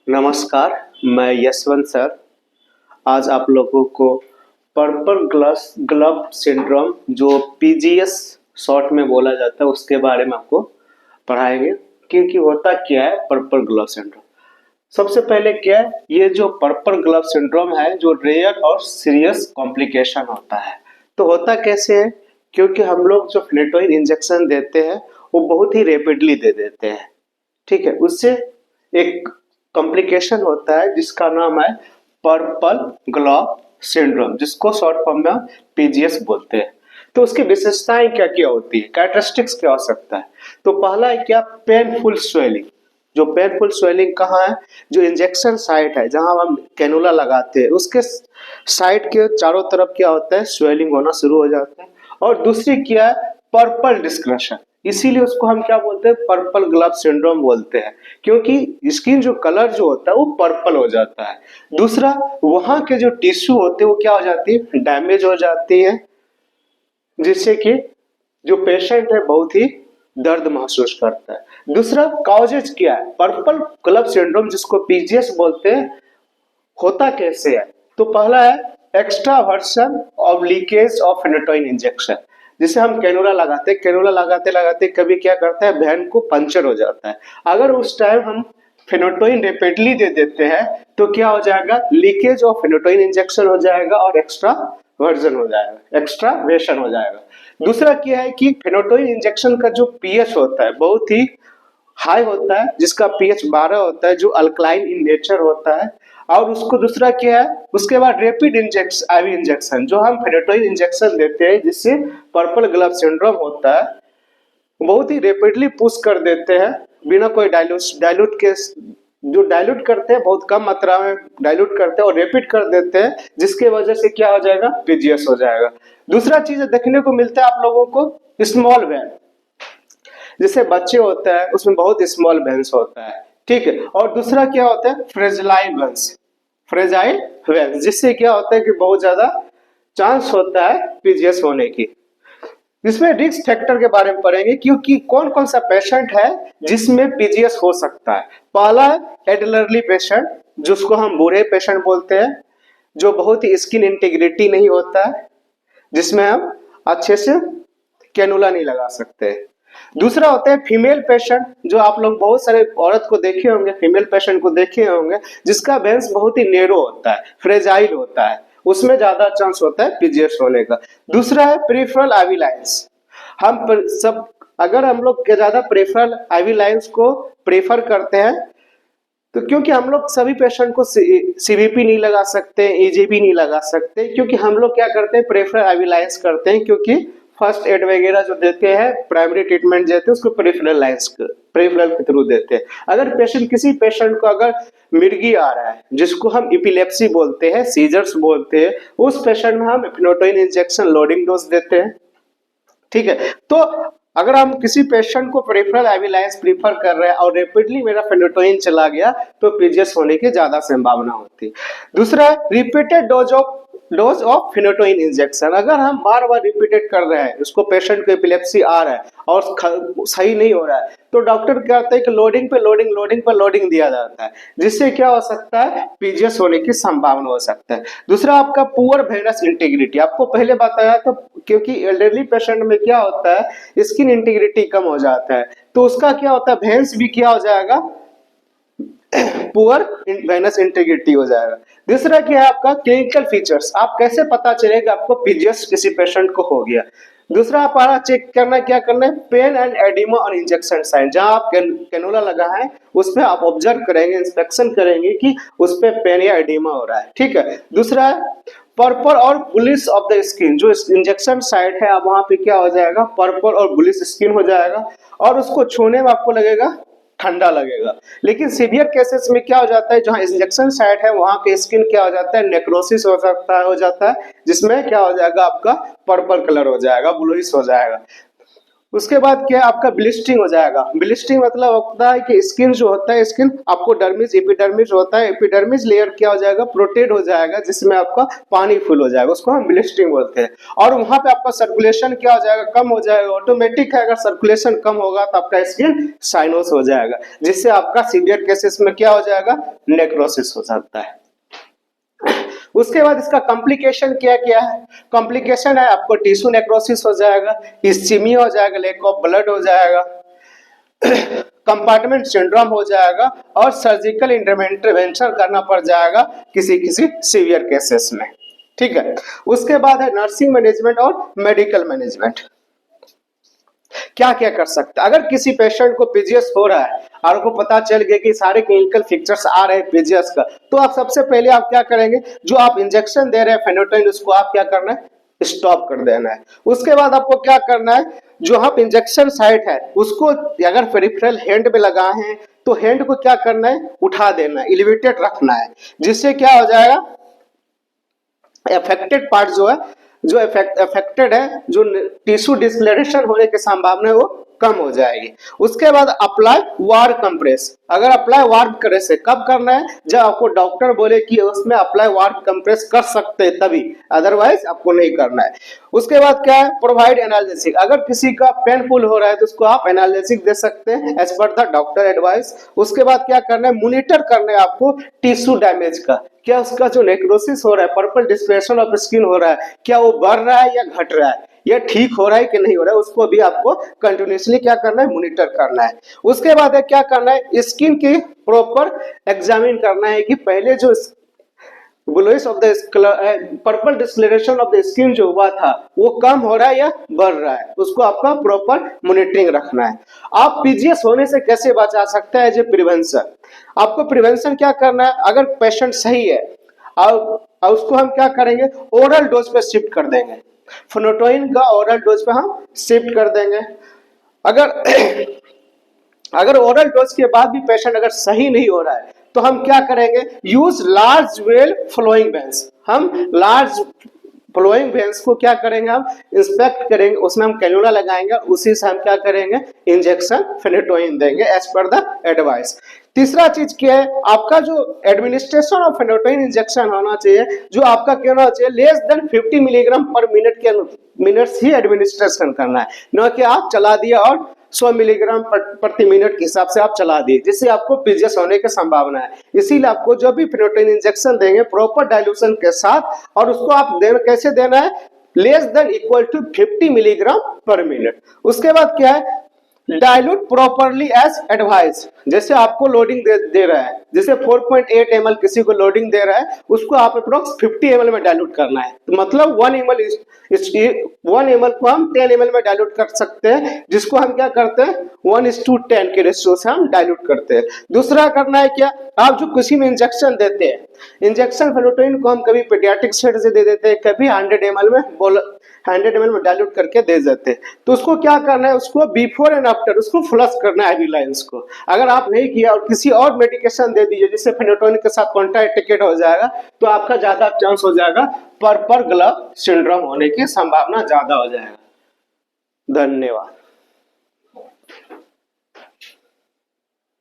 नमस्कार, मैं यशवंत सर। आज आप लोगों को पर्पल ग्लव सिंड्रोम जो पीजीएस शॉर्ट में बोला जाता है उसके बारे में आपको पढ़ाएंगे क्योंकि होता क्या है पर्पल ग्लव सिंड्रोम। सबसे पहले क्या है, ये जो पर्पल ग्लव सिंड्रोम है जो रेयर और सीरियस कॉम्प्लिकेशन होता है। तो होता कैसे है, क्योंकि हम लोग जो फ्लेटोइन इंजेक्शन देते हैं वो बहुत ही रैपिडली दे देते हैं। ठीक है, उससे एक कॉम्प्लिकेशन होता है जिसका नाम है पर्पल ग्लव सिंड्रोम, जिसको शॉर्ट फॉर्म में पीजीएस बोलते हैं। तो उसकी विशेषताएं क्या क्या होती है, कैरेक्टरिस्टिक्स क्या हो सकता है। तो पहला है क्या, पेनफुल स्वेलिंग। जो पेनफुल स्वेलिंग कहाँ है, जो इंजेक्शन साइट है जहां हम कैनुला लगाते हैं उसके साइट के चारों तरफ क्या होता है, स्वेलिंग होना शुरू हो जाता है। और दूसरी क्या है, पर्पल डिस्कलरेशन। इसीलिए उसको हम क्या बोलते हैं, पर्पल ग्लव सिंड्रोम बोलते हैं, क्योंकि स्किन जो कलर जो होता है वो पर्पल हो जाता है। दूसरा, वहां के जो टिश्यू होते हैं वो क्या हो जाती है, डैमेज हो जाती है, जिससे कि जो पेशेंट है बहुत ही दर्द महसूस करता है। दूसरा कॉजेज क्या है, पर्पल ग्लव सिंड्रोम जिसको पीजीएस बोलते हैं, होता कैसे है। तो पहला है extraversion of leakage of phenytoin injection. जिसे हम कैनुला लगाते हैं, कैनुला लगाते लगाते कभी क्या करता है, वेन को पंचर हो जाता है। अगर उस टाइम हम फेनेटोइन रेपिडली दे देते हैं तो क्या हो जाएगा, लीकेज ऑफ फेनेटोइन इंजेक्शन हो जाएगा और एक्स्ट्रा वर्जन हो जाएगा, एक्स्ट्रा वेशन हो जाएगा। दूसरा क्या है कि फेनेटोइन इंजेक्शन का जो पीएच होता है बहुत ही हाई होता है, जिसका पीएच 12 होता है, जो अल्कलाइन इन नेचर होता है। और उसको दूसरा क्या है, उसके बाद रैपिड इंजेक्शन, आईवी इंजेक्शन जो हम फेनेटोइन इंजेक्शन देते हैं जिससे पर्पल ग्लव सिंड्रोम होता है, बहुत ही रैपिडली पुश कर देते हैं बिना कोई डाइल्यूट के। जो डाइल्यूट करते हैं बहुत कम मात्रा में डाइल्यूट करते हैं और रैपिड कर देते हैं, जिसके वजह से क्या हो जाएगा, पीजीएस हो जाएगा। दूसरा चीज देखने को मिलता है आप लोगों को, स्मॉल वेन। जैसे बच्चे होते हैं उसमें बहुत स्मॉल वेन्स होता है, ठीक है। और दूसरा क्या होता है, फ्रेजाइल वेन्स, फ्रेजाइल वेन्स, जिससे क्या होता है कि बहुत ज्यादा चांस होता है पीजीएस होने की। इसमें रिस्क फैक्टर के बारे में पढ़ेंगे क्योंकि कौन कौन सा पेशेंट है जिसमें पीजीएस हो सकता है। पहला है एल्डरली पेशेंट, जिसको हम बूढ़े पेशेंट बोलते हैं, जो बहुत ही स्किन इंटीग्रिटी नहीं होता है, जिसमें हम अच्छे से कैनुला नहीं लगा सकते। दूसरा होता है फीमेल पेशेंट, जो आप लोग बहुत सारे औरत को देखे होंगे, फीमेल पेशेंट को देखे होंगे, जिसका वेन्स बहुत ही नेरो होता है, फ्रेजाइल होता है, उसमें ज्यादा चांस होता है पीजीएस होने का। दूसरा है पेरिफेरल आईवी लाइंस। अगर हम लोग ज्यादा पेरिफेरल आईवी लाइंस को प्रेफर करते हैं तो क्योंकि हम लोग सभी पेशेंट को सीवीपी नहीं लगा सकते, एजीबी नहीं लगा सकते, क्योंकि हम लोग क्या करते हैं, पेरिफेरल आईवी लाइंस करते हैं, क्योंकि फर्स्ट एड वगैरह जो देते हैं, प्राइमरी ट्रीटमेंट देते हैं उसको पेरिफेरल के थ्रू देते हैं। अगर किसी पेशेंट को अगर मिर्गी आ रहा है, जिसको हम इपिलेप्सी बोलते हैं, सीजर्स बोलते हैं, उस पेशेंट में हम फेनेटोइन इंजेक्शन लोडिंग डोज देते हैं, ठीक है। तो अगर हम किसी पेशेंट को पेरिफेरल आईवी लाइंस प्रीफर कर रहे हैं और रैपिडली मेरा फेनेटोइन चला गया तो पीजीएस होने की ज्यादा संभावना होती है। दूसरा, repeated dose of phenytoin injection. अगर हम बार बार रिपीटेड कर रहे हैं, उसको पेशेंट को एपिलेप्सी आ रहा है और सही नहीं हो रहा है, तो डॉक्टर क्या करता है कि लोडिंग पे लोडिंग दिया जाता है, जिससे क्या हो सकता है, पीजीएस होने की संभावना हो सकता है। दूसरा आपका पुअर वेनस इंटीग्रिटी, आपको पहले बताया तो, क्योंकि एल्डरली पेशेंट में क्या होता है, स्किन इंटीग्रिटी कम हो जाता है, तो उसका क्या होता है, वेन्स भी क्या हो जाएगा, पुअर वेनस इंटीग्रिटी हो जाएगा। दूसरा क्या है आपका क्लिनिकल फीचर्स, आप कैसे पता चलेगा आपको पीजीएस किसी पेशेंट को हो गया। दूसरा आप चेक करना, क्या करना है, पेन एंड एडिमा और इंजेक्शन साइन। जहां आप कैनुला लगा है उसमें आप ऑब्जर्व करेंगे, इंस्पेक्शन करेंगे कि उस पे पेन या एडिमा हो रहा है, ठीक है। दूसरा है पर्पल और बुलिश ऑफ द स्किन, जो इंजेक्शन साइट है अब वहां पे क्या हो जाएगा, पर्पल और बुलिश स्किन हो जाएगा और उसको छूने में आपको लगेगा ठंडा लगेगा। लेकिन सीवियर केसेस में क्या हो जाता है, जहां इंजेक्शन साइट है वहां पे स्किन क्या हो जाता है, नेक्रोसिस हो जाता है, जिसमें क्या हो जाएगा, आपका पर्पल कलर हो जाएगा, ब्लूइश हो जाएगा। उसके बाद क्या है, आपका ब्लिस्टिंग हो जाएगा। ब्लिस्टिंग मतलब होता है कि स्किन जो होता है, स्किन आपको डर्मिस एपिडर्मिस होता है, एपिडर्मिस लेयर क्या हो जाएगा, प्रोटेक्ट हो जाएगा, जिसमें आपका पानी फुल हो जाएगा, उसको हम ब्लिस्टिंग बोलते हैं। और वहां पे आपका सर्कुलेशन क्या हो जाएगा, कम हो जाएगा, ऑटोमेटिक है। अगर सर्कुलेशन कम होगा तो आपका स्किन साइनोस हो जाएगा, जिससे आपका सीवियर केसेस में क्या हो जाएगा, नेक्रोसिस हो सकता है। उसके बाद इसका कॉम्प्लिकेशन क्या क्या है, कॉम्प्लिकेशन है आपको टिश्यू नेक्रोसिस हो जाएगा, इस्चीमिया हो जाएगा, लैक ऑफ ब्लड हो जाएगा, कंपार्टमेंट सिंड्रोम हो जाएगा, और सर्जिकल इंटरवेंशन करना पड़ जाएगा किसी किसी सीवियर केसेस में। ठीक है। उसके बाद है नर्सिंग मैनेजमेंट और मेडिकल मैनेजमेंट। क्या क्या कर सकते हैं अगर किसी पेशेंट को पीजीएस हो रहा है और आपको पता चल गया कि सारे क्लिनिकल फीचर्स आ रहे हैं पीजीएस का, तो आप सबसे पहले आप क्या करेंगे, जो आप इंजेक्शन दे रहे हैं फेनोटाइन, उसको आप क्या करना है, स्टॉप कर देना है। उसके बाद आपको क्या करना है, जो आप इंजेक्शन साइट है उसको अगर पेरिफेरल हैंड में लगा है तो हैंड को क्या करना है, उठा देना है, एलिवेटेड रखना है, जिससे क्या हो जाएगा, अफेक्टेड पार्ट जो है, जो अफेक्टेड है, जो टिश्यू डिसक्लेरेशन होने की संभावना है वो कम हो जाएगी। उसके बाद अप्लाई वार्म कंप्रेस। अगर अप्लाई वार्म करे से कब करना है, जब आपको डॉक्टर बोले कि उसमें अप्लाई वार्म कंप्रेस कर सकते हैं तभी, अदरवाइज आपको नहीं करना है। उसके बाद क्या है, प्रोवाइड एनाल्जेसिक। अगर किसी का पेनफुल हो रहा है तो उसको आप एनाल्जेसिक दे सकते हैं as per the doctor advice. उसके बाद क्या करना है, मॉनिटर करना है आपको टिश्यू डैमेज का, क्या उसका जो नेक्रोसिस हो रहा है, पर्पल डिस्प्लेशन ऑफ स्किन हो रहा है, क्या वो बढ़ रहा है या घट रहा है, या ठीक हो रहा है कि नहीं हो रहा है, उसको भी आपको कंटिन्यूसली क्या करना है, मॉनिटर करना है। उसके बाद है क्या करना है, स्किन की प्रॉपर एग्जामिन करना है कि पहले जो bluish of the purple discoloration of the skin जो हुआ था वो कम हो रहा है या बढ़ रहा है, उसको आपका प्रॉपर मॉनिटरिंग रखना है। आप पीजीएस होने से कैसे बचा सकते हैं, एज ए प्रिवेंशन। आपको प्रिवेंशन क्या करना है, अगर पेशेंट सही है और उसको हम क्या करेंगे, ओरल डोज पे शिफ्ट कर देंगे, फेनोटाइन का ओरल डोज पे हम शिफ्ट कर देंगे। अगर ओरल डोज के बाद भी पेशेंट अगर सही नहीं हो रहा है तो हम क्या करेंगे, use large well flowing veins. हम लार्ज फ्लोइंग वेंस को क्या करेंगे, हम इंस्पेक्ट करेंगे, उसमें हम कैनुला लगाएंगे और उसी से हम क्या करेंगे, इंजेक्शन फेनोटाइन देंगे एज पर द एडवाइस। तीसरा चीज क्या है, आपका जो एडमिनिस्ट्रेशन ऑफ फेनोटाइन इंजेक्शन होना चाहिए, जो आपका क्या होना चाहिए, less than 50 milligram per minute के मिनट्स ही एडमिनिस्ट्रेशन करना है, न कि आप चला दिया और 100 मिलीग्राम प्रति मिनट के हिसाब से आप चला दिए, जिससे आपको पीजीएस होने की संभावना है। इसीलिए आपको जो भी फेनोटाइन इंजेक्शन देंगे प्रॉपर डाइल्यूशन के साथ, और उसको आप कैसे देना है, less than equal to 50 milligram per minute. उसके बाद क्या है, डाइल्यूट प्रॉपरली एज एडवाइस। जैसे आपको लोडिंग दे रहा है, जैसे 4.8 ml किसी को लोडिंग दे रहा है, उसको आप अप्रोक्स 50 ml में डाइल्यूट करना है। तो मतलब 1 ml को हम 10 ml में डाइल्यूट कर सकते हैं, जिसको हम क्या करते हैं, 1:10 के रेशियो से हम डाइल्यूट करते हैं। दूसरा करना है क्या, आप जो किसी में इंजेक्शन देते हैं, इंजेक्शन फेनोटाइन को हम कभी पेडियाट्रिक सेट से दे देते हैं, कभी 100 ml में 100 ml में डाइल्यूट करके दे देते हैं। तो उसको क्या करना है, उसको बिफोर एंड आफ्टर उसको फ्लश करना है आईवी लाइंस को। अगर आप नहीं किया और किसी और मेडिकेशन दे दीजिए जिससे फेनोटाइन के साथ कॉन्ट्राइंडिकेट हो जाएगा, तो आपका ज्यादा चांस हो जाएगा पर्पल ग्लव सिंड्रोम होने की संभावना ज्यादा हो जाएगा। धन्यवाद।